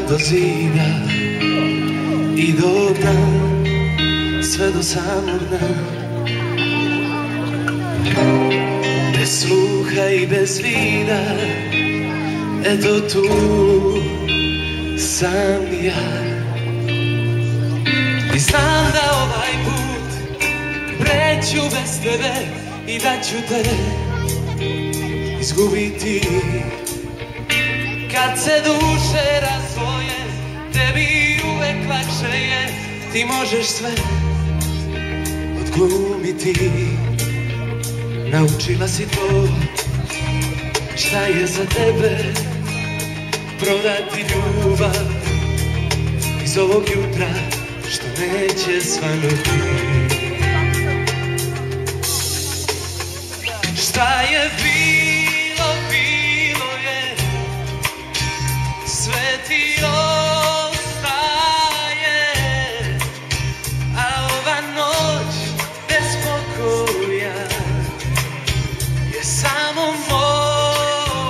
do zida i do dna, sve do samog dna. Bez sluha i bez vida, eto tu sam ja. I znam da ovaj put preću bez tebe i da ću te izgubiti. Kad se duše razdvoje, tebi uvek lakše je, ti možeš sve odglumiti. Naučila si to, šta je za tebe prodati ljubav iz ovog jutra što neće svanuti. Šta je bilo, bilo je, sve ti ostaje, a ova noć bez pokoja je samo moja.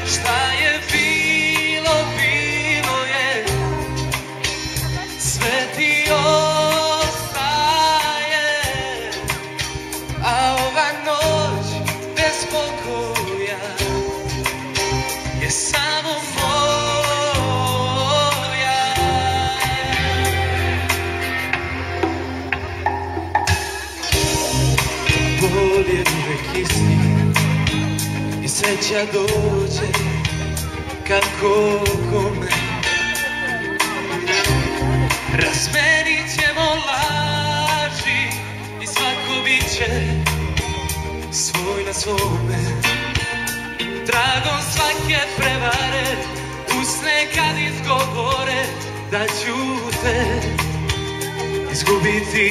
Šta je bilo, bilo je, sve ti ostaje, a ova noć bez pokoja je samo moja. Bol je uvek isti i sreća dođe kako kome. Razmenit ćemo laži i svako biće svoj na svome. Tragom svake prevare, usne kad izgovore da ću te izgubiti.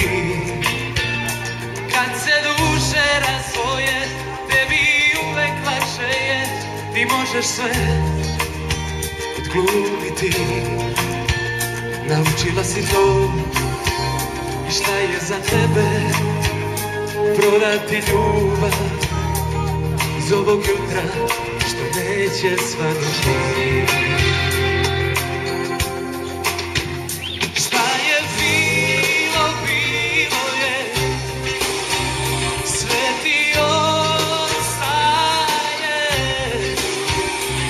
Kad se duše razdvoje, tebi uvek lakše je, ti možeš sve odglumiti. Naučila si to, i šta je za tebe prodati ljubav iz ovog jutra što neće svanuti. Šta je bilo, bilo je, sve ti ostaje,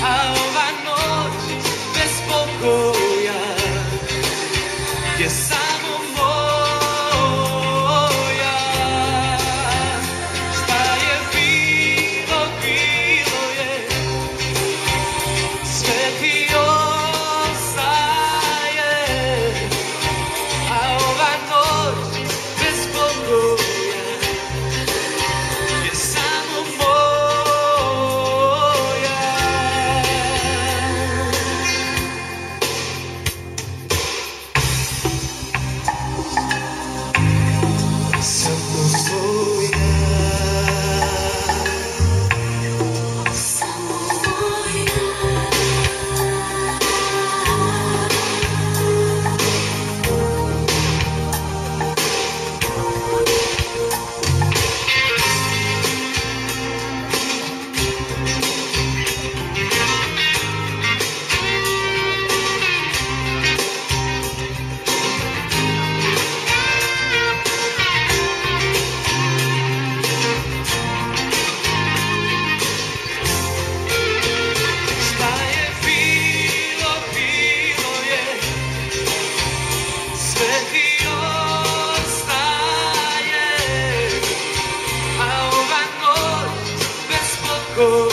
a ova noć bez pokoja je samo moja. Šta je bilo, bilo je, sve ti ostaje, a ova noć bez pokoja je samo moja. Samo moja. Šta je bilo, bilo je, sve ti ostaje, a ova noć bez pokoja